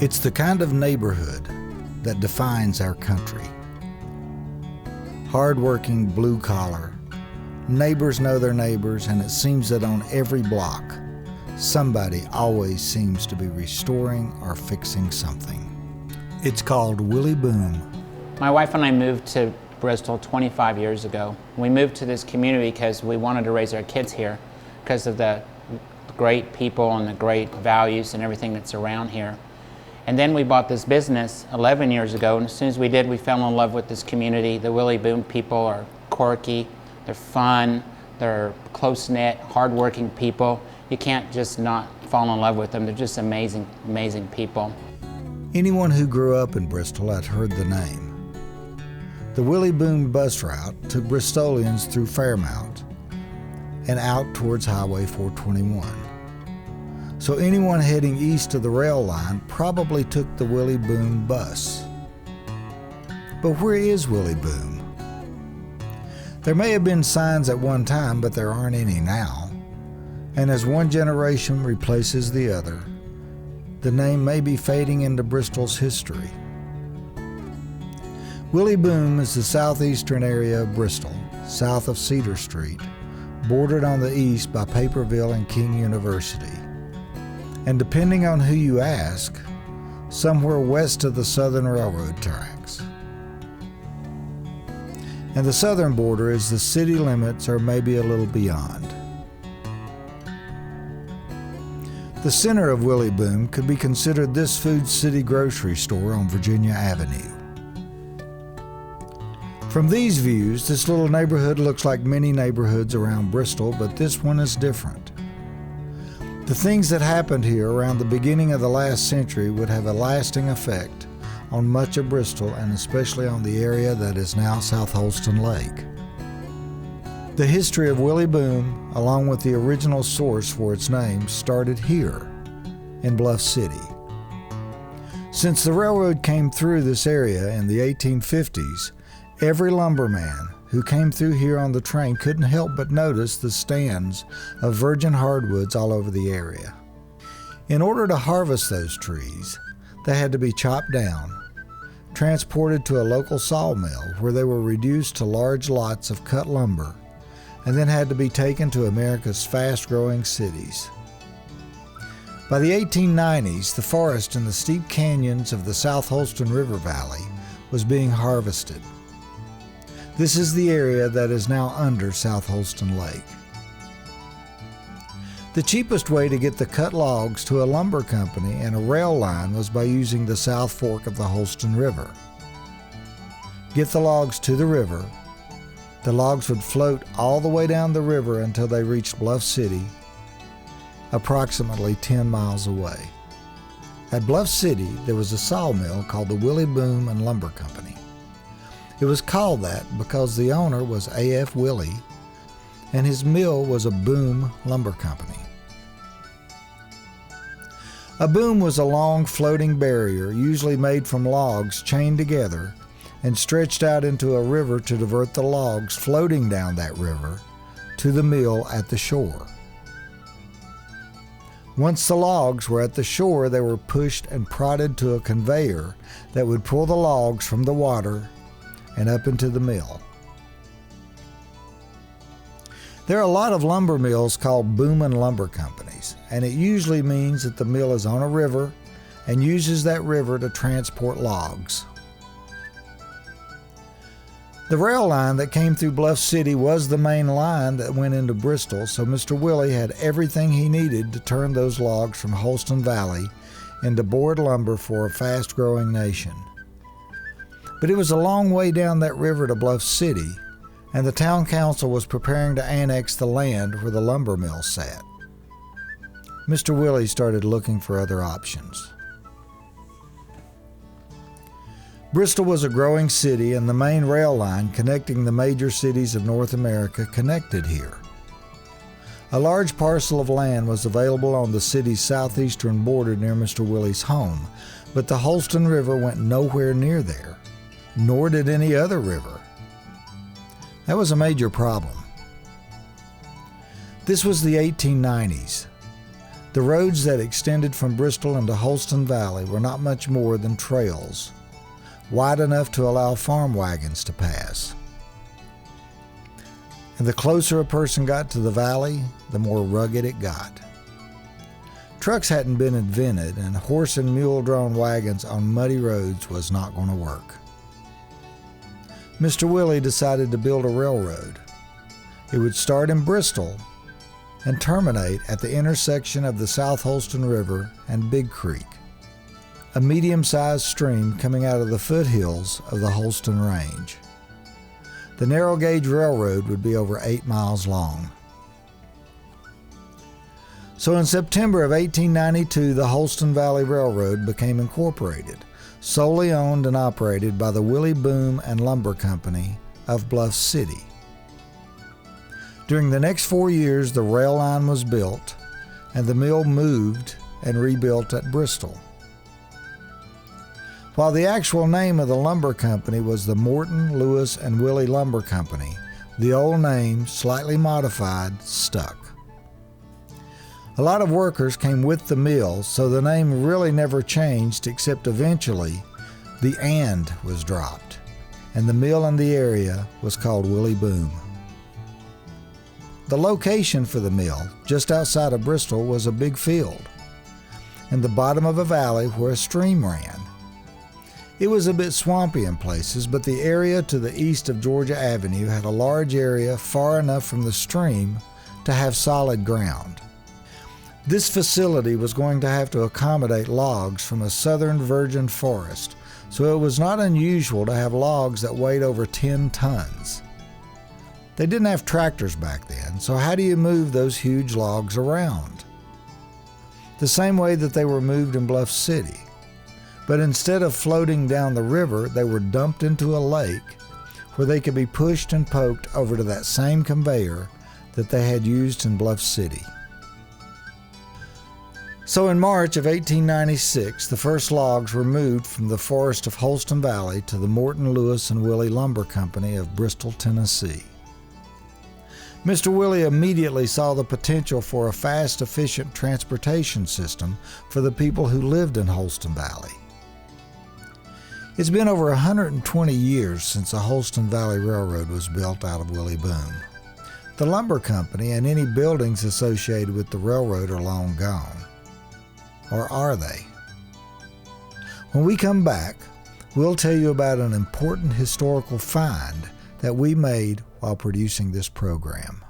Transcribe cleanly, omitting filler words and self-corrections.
It's the kind of neighborhood that defines our country. Hard-working, blue-collar. Neighbors know their neighbors, and it seems that on every block, somebody always seems to be restoring or fixing something. It's called Willie Boom. My wife and I moved to Bristol 25 years ago. We moved to this community because we wanted to raise our kids here because of the great people and the great values and everything that's around here. And then we bought this business 11 years ago, and as soon as we did, we fell in love with this community. The Willie Boom people are quirky, they're fun, they're close-knit, hard-working people. You can't just not fall in love with them. They're just amazing, amazing people. Anyone who grew up in Bristol had heard the name. The Willie Boom bus route took Bristolians through Fairmount and out towards Highway 421. So anyone heading east of the rail line probably took the Willie Boom bus. But where is Willie Boom? There may have been signs at one time, but there aren't any now. And as one generation replaces the other, the name may be fading into Bristol's history. Willie Boom is the southeastern area of Bristol, south of Cedar Street, bordered on the east by Paperville and King University. And depending on who you ask, somewhere west of the Southern Railroad tracks. And the southern border is the city limits or maybe a little beyond. The center of Willie Boom could be considered this Food City grocery store on Virginia Avenue. From these views, this little neighborhood looks like many neighborhoods around Bristol, but this one is different. The things that happened here around the beginning of the last century would have a lasting effect on much of Bristol, and especially on the area that is now South Holston Lake. The history of Willie Boom, along with the original source for its name, started here in Bluff City. Since the railroad came through this area in the 1850s, every lumberman who came through here on the train couldn't help but notice the stands of virgin hardwoods all over the area. In order to harvest those trees, they had to be chopped down, transported to a local sawmill where they were reduced to large lots of cut lumber, and then had to be taken to America's fast-growing cities. By the 1890s, the forest in the steep canyons of the South Holston River Valley was being harvested. This is the area that is now under South Holston Lake. The cheapest way to get the cut logs to a lumber company and a rail line was by using the South Fork of the Holston River. Get the logs to the river. The logs would float all the way down the river until they reached Bluff City, approximately 10 miles away. At Bluff City, there was a sawmill called the Willie Boom and Lumber Company. It was called that because the owner was A.F. Willie, and his mill was a boom lumber company. A boom was a long floating barrier, usually made from logs chained together and stretched out into a river to divert the logs floating down that river to the mill at the shore. Once the logs were at the shore, they were pushed and prodded to a conveyor that would pull the logs from the water and up into the mill. There are a lot of lumber mills called boom and lumber companies, and it usually means that the mill is on a river and uses that river to transport logs. The rail line that came through Bluff City was the main line that went into Bristol, so Mr. Willie had everything he needed to turn those logs from Holston Valley into board lumber for a fast-growing nation. But it was a long way down that river to Bluff City, and the town council was preparing to annex the land where the lumber mill sat. Mr. Willie started looking for other options. Bristol was a growing city, and the main rail line connecting the major cities of North America connected here. A large parcel of land was available on the city's southeastern border near Mr. Willie's home, but the Holston River went nowhere near there, nor did any other river. That was a major problem. This was the 1890s. The roads that extended from Bristol into Holston Valley were not much more than trails, wide enough to allow farm wagons to pass. And the closer a person got to the valley, the more rugged it got. Trucks hadn't been invented, and horse and mule-drawn wagons on muddy roads was not going to work. Mr. Willie decided to build a railroad. It would start in Bristol and terminate at the intersection of the South Holston River and Big Creek, a medium-sized stream coming out of the foothills of the Holston Range. The narrow-gauge railroad would be over 8 miles long. So in September of 1892, the Holston Valley Railroad became incorporated, solely owned and operated by the Willie Boom and Lumber Company of Bluff City. During the next 4 years, the rail line was built, and the mill moved and rebuilt at Bristol. While the actual name of the lumber company was the Morton, Lewis, and Willie Lumber Company, the old name, slightly modified, stuck. A lot of workers came with the mill, so the name really never changed, except eventually the "and" was dropped, and the mill in the area was called Willie Boom. The location for the mill, just outside of Bristol, was a big field in the bottom of a valley where a stream ran. It was a bit swampy in places, but the area to the east of Georgia Avenue had a large area far enough from the stream to have solid ground. This facility was going to have to accommodate logs from a southern virgin forest, so it was not unusual to have logs that weighed over 10 tons. They didn't have tractors back then, so how do you move those huge logs around? The same way that they were moved in Bluff City. But instead of floating down the river, they were dumped into a lake where they could be pushed and poked over to that same conveyor that they had used in Bluff City. So in March of 1896, the first logs were moved from the forest of Holston Valley to the Morton, Lewis, and Willie Lumber Company of Bristol, Tennessee. Mr. Willie immediately saw the potential for a fast, efficient transportation system for the people who lived in Holston Valley. It's been over 120 years since the Holston Valley Railroad was built out of Willie Boom. The lumber company and any buildings associated with the railroad are long gone. Or are they? When we come back, we'll tell you about an important historical find that we made while producing this program.